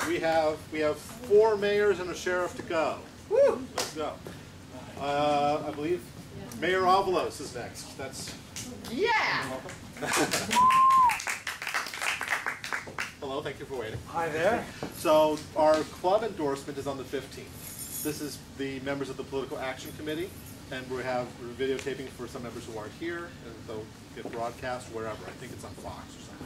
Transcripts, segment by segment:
we have 4 mayors and a sheriff to go. Woo! Let's go. I believe Mayor Avalos is next. That's yeah. Hello, thank you for waiting. Hi there. So our club endorsement is on the 15th. This is the members of the Political Action Committee, and we're videotaping for some members who aren't here, and they'll get broadcast wherever. I think it's on Fox or something.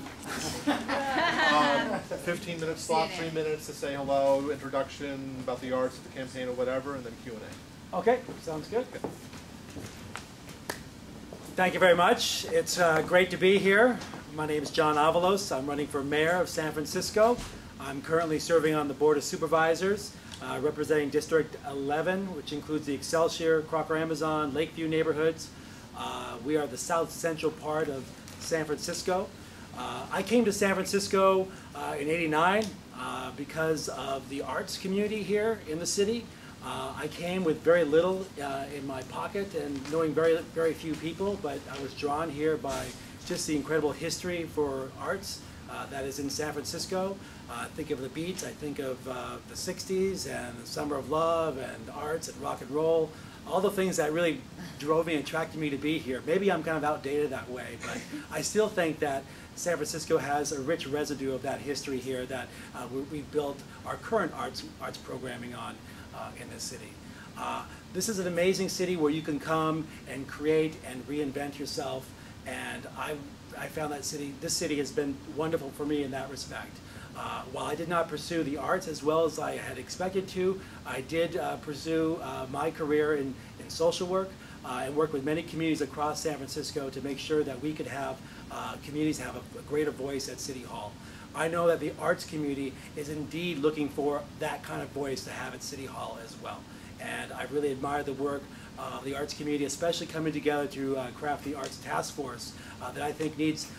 15-minute slot, 3 minutes to say hello, introduction about the arts, the campaign, or whatever, and then Q&A. Okay, sounds good. Thank you very much. It's great to be here. My name is John Avalos. I'm running for mayor of San Francisco. I'm currently serving on the Board of Supervisors, representing District 11, which includes the Excelsior, Crocker Amazon, Lakeview neighborhoods. We are the south central part of San Francisco. I came to San Francisco in '89 because of the arts community here in the city. I came with very little in my pocket and knowing very few people, but I was drawn here by just the incredible history for arts that is in San Francisco. Think of the beats, I think of the 60s and the Summer of Love and arts and rock and roll, all the things that really drove me and attracted me to be here. Maybe I'm kind of outdated that way, but I still think that San Francisco has a rich residue of that history here that we've built our current arts programming on in this city. This is an amazing city where you can come and create and reinvent yourself, and I found that this city has been wonderful for me in that respect. While I did not pursue the arts as well as I had expected to, I did pursue my career in social work and work with many communities across San Francisco to make sure that we could have communities have a greater voice at City Hall. I know that the arts community is indeed looking for that kind of voice to have at City Hall as well. And I really admire the work of the arts community, especially coming together to craft the Arts Task Force that I think needs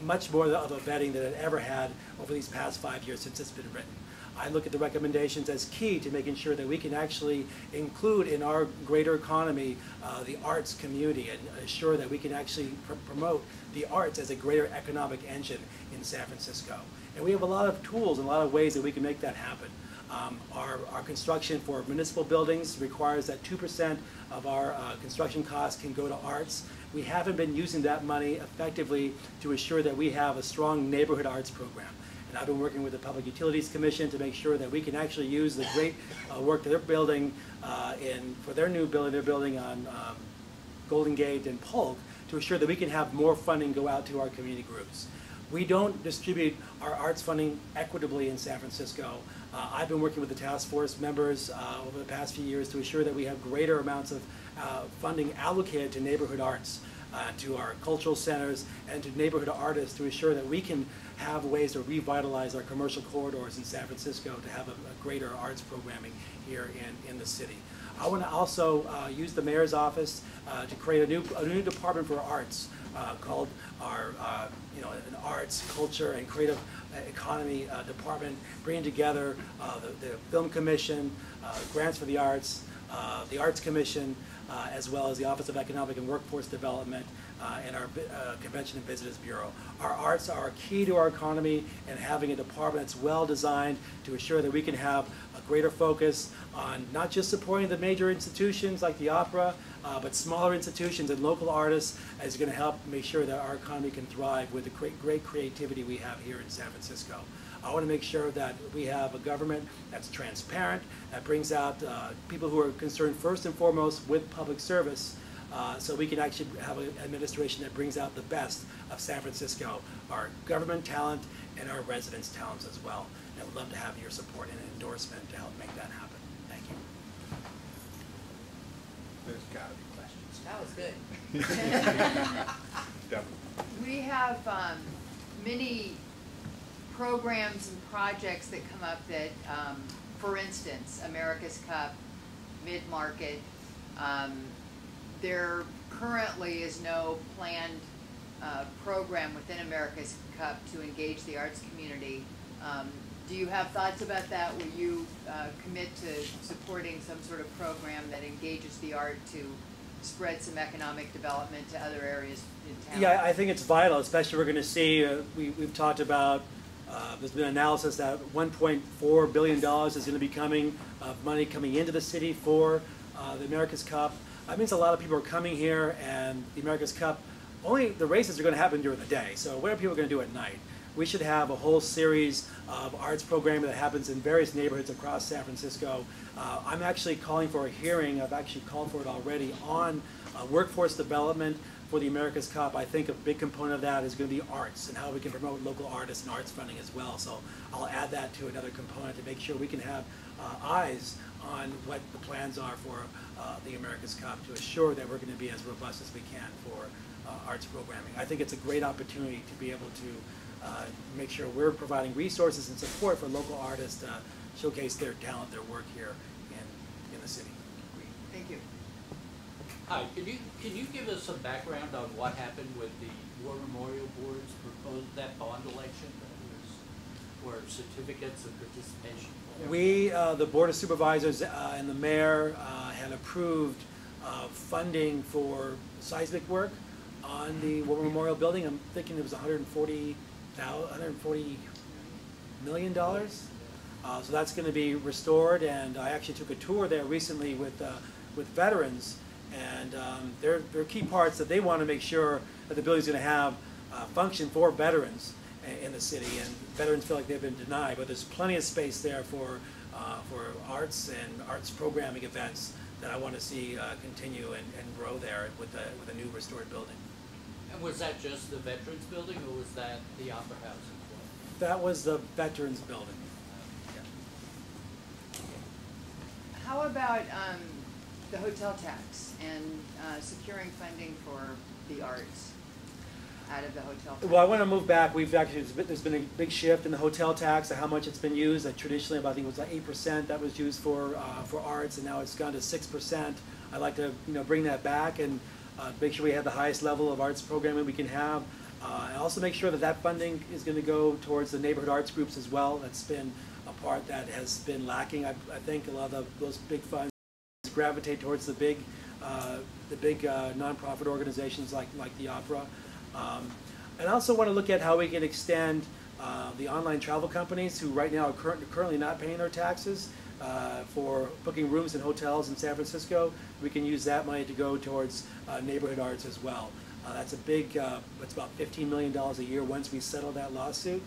much more of a vetting than it ever had over these past 5 years since it's been written. I look at the recommendations as key to making sure that we can actually include in our greater economy the arts community and assure that we can actually promote the arts as a greater economic engine in San Francisco. And we have a lot of tools and a lot of ways that we can make that happen. Our construction for municipal buildings requires that 2% of our construction costs can go to arts. We haven't been using that money effectively to ensure that we have a strong neighborhood arts program. And I've been working with the Public Utilities Commission to make sure that we can actually use the great work that they're building for their new building they're building on Golden Gate and Polk to ensure that we can have more funding go out to our community groups. We don't distribute our arts funding equitably in San Francisco. I've been working with the task force members over the past few years to ensure that we have greater amounts of funding allocated to neighborhood arts, to our cultural centers, and to neighborhood artists to ensure that we can have ways to revitalize our commercial corridors in San Francisco to have a greater arts programming here in the city. I want to also use the mayor's office to create a new department for arts called our an arts, culture, and creative economy department, bringing together the Film Commission, Grants for the Arts, the Arts Commission, as well as the Office of Economic and Workforce Development and our Convention and Visitors Bureau. Our arts are key to our economy, and having a department that's well designed to ensure that we can have a greater focus on not just supporting the major institutions like the opera, but smaller institutions and local artists is going to help make sure that our economy can thrive with the great creativity we have here in San Francisco. I want to make sure that we have a government that's transparent, that brings out people who are concerned first and foremost with public service, so we can actually have an administration that brings out the best of San Francisco, our government talent and our residents' talents as well. And I would love to have your support and endorsement to help make that happen. Thank you. There's got to be questions. That was good. Definitely. We have many programs and projects that come up that, for instance, America's Cup, Mid-Market, there currently is no planned program within America's Cup to engage the arts community. Do you have thoughts about that? Will you commit to supporting some sort of program that engages the art to spread some economic development to other areas in town? Yeah, I think it's vital, especially we're going to see, we've talked about There's been analysis that $1.4 billion is going to be coming, money coming into the city for the America's Cup. That means a lot of people are coming here, and the America's Cup, only the races are going to happen during the day. So what are people going to do at night? We should have a whole series of arts programming that happens in various neighborhoods across San Francisco. I'm actually calling for a hearing. I've actually called for it already on workforce development for the America's Cup. I think a big component of that is going to be arts and how we can promote local artists and arts funding as well. So I'll add that to another component to make sure we can have eyes on what the plans are for the America's Cup to assure that we're going to be as robust as we can for arts programming. I think it's a great opportunity to be able to make sure we're providing resources and support for local artists to showcase their talent, their work here in the city. Thank you. Hi, can you give us some background on what happened with the War Memorial Board's proposed, that bond election that was, where certificates of participation? We, the Board of Supervisors and the mayor had approved funding for seismic work on the War Memorial Building. I'm thinking it was $140 million. So that's going to be restored, and I actually took a tour there recently with veterans, and there are key parts that they want to make sure that the building's going to have function for veterans in the city, and veterans feel like they've been denied, but there's plenty of space there for arts and arts programming events that I want to see continue and grow there with a new restored building. And was that just the Veterans Building, or was that the Opera House as well? That was the Veterans Building. How about the hotel tax and securing funding for the arts out of the hotel tax? Well, I want to move back. There's been a big shift in the hotel tax and how much it's been used. Traditionally, I think it was like 8% that was used for arts, and now it's gone to 6%. I'd like to bring that back and make sure we have the highest level of arts programming we can have. And also make sure that that funding is going to go towards the neighborhood arts groups as well. That's been a part that has been lacking. I think a lot of those big funds gravitate towards the big nonprofit organizations like the opera. And I also want to look at how we can extend the online travel companies who right now are currently not paying their taxes for booking rooms in hotels in San Francisco. We can use that money to go towards neighborhood arts as well. That's a big, it's about $15 million a year once we settle that lawsuit,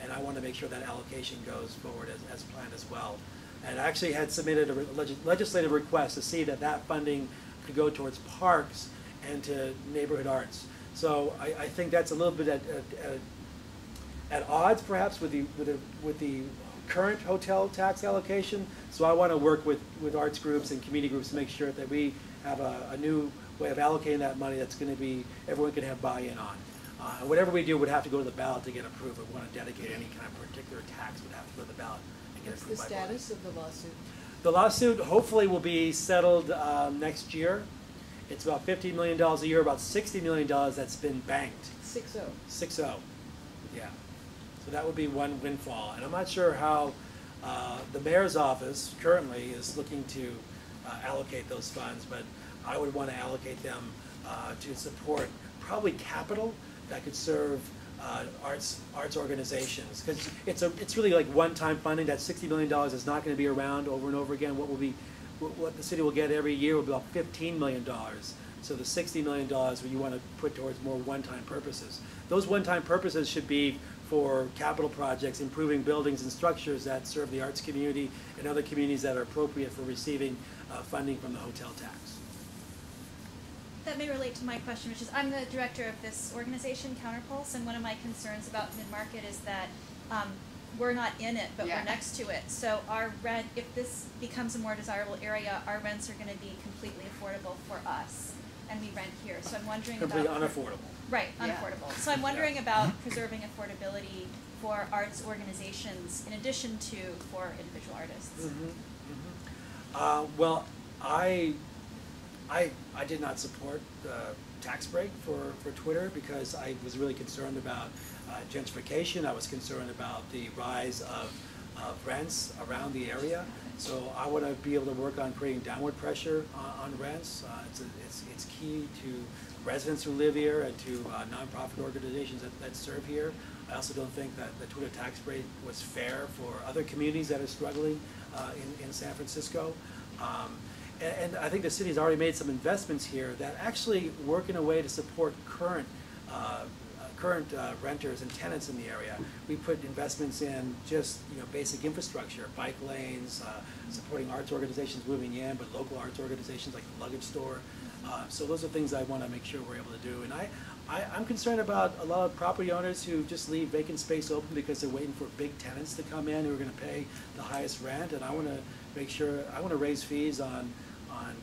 and I want to make sure that allocation goes forward as planned as well. And I actually had submitted a legislative request to see that funding could go towards parks and to neighborhood arts. So I think that's a little bit at odds perhaps with the current hotel tax allocation. So I want to work with arts groups and community groups to make sure that we have a new way of allocating that money that's going to be everyone can have buy-in on. And whatever we do would have to go to the ballot to get approved. If we want to dedicate any kind of particular tax, would have to go to the ballot and get approved by voters. What's the status of the lawsuit? The lawsuit hopefully will be settled next year. It's about $15 million a year, about $60 million that's been banked. 6-0. 6-0, yeah. So that would be one windfall. And I'm not sure how the mayor's office currently is looking to allocate those funds, but I would want to allocate them to support probably capital that could serve arts organizations, because it's really like one-time funding. That $60 million is not going to be around over and over again. What the city will get every year will be about $15 million. So the $60 million you want to put towards more one-time purposes. Those one-time purposes should be for capital projects, improving buildings and structures that serve the arts community and other communities that are appropriate for receiving funding from the hotel tax. That may relate to my question, which is I'm the director of this organization, Counterpulse, and one of my concerns about mid-market is that we're not in it, but Yeah. we're next to it. So our rent, if this becomes a more desirable area, our rents are going to be completely affordable for us, and we rent here. So I'm wondering Completely about unaffordable. Right, Yeah. unaffordable. So I'm wondering about preserving affordability for arts organizations in addition to for individual artists. Well, I did not support the tax break for Twitter because I was really concerned about gentrification. I was concerned about the rise of rents around the area. So I want to be able to work on creating downward pressure on rents. It's key to residents who live here and to nonprofit organizations that serve here. I also don't think that the Twitter tax rate was fair for other communities that are struggling in San Francisco. And I think the city's already made some investments here that actually work in a way to support current renters and tenants in the area. We put investments in just basic infrastructure, bike lanes, supporting arts organizations moving in, but local arts organizations like the Luggage Store. So those are things I want to make sure we're able to do. And I'm concerned about a lot of property owners who just leave vacant space open because they're waiting for big tenants to come in who are going to pay the highest rent. And I want to make sure, I want to raise fees on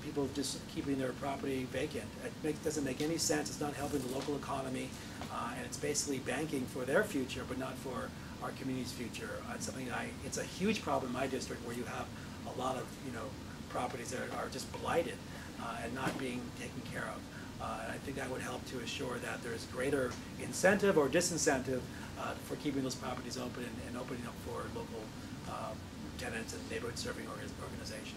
people just keeping their property vacant. It doesn't make any sense. It's not helping the local economy, and it's basically banking for their future, but not for our community's future. It's something it's a huge problem in my district where you have a lot of properties that are just blighted and not being taken care of. And I think that would help to assure that there's greater incentive or disincentive for keeping those properties open and opening up for local tenants and neighborhood serving organizations.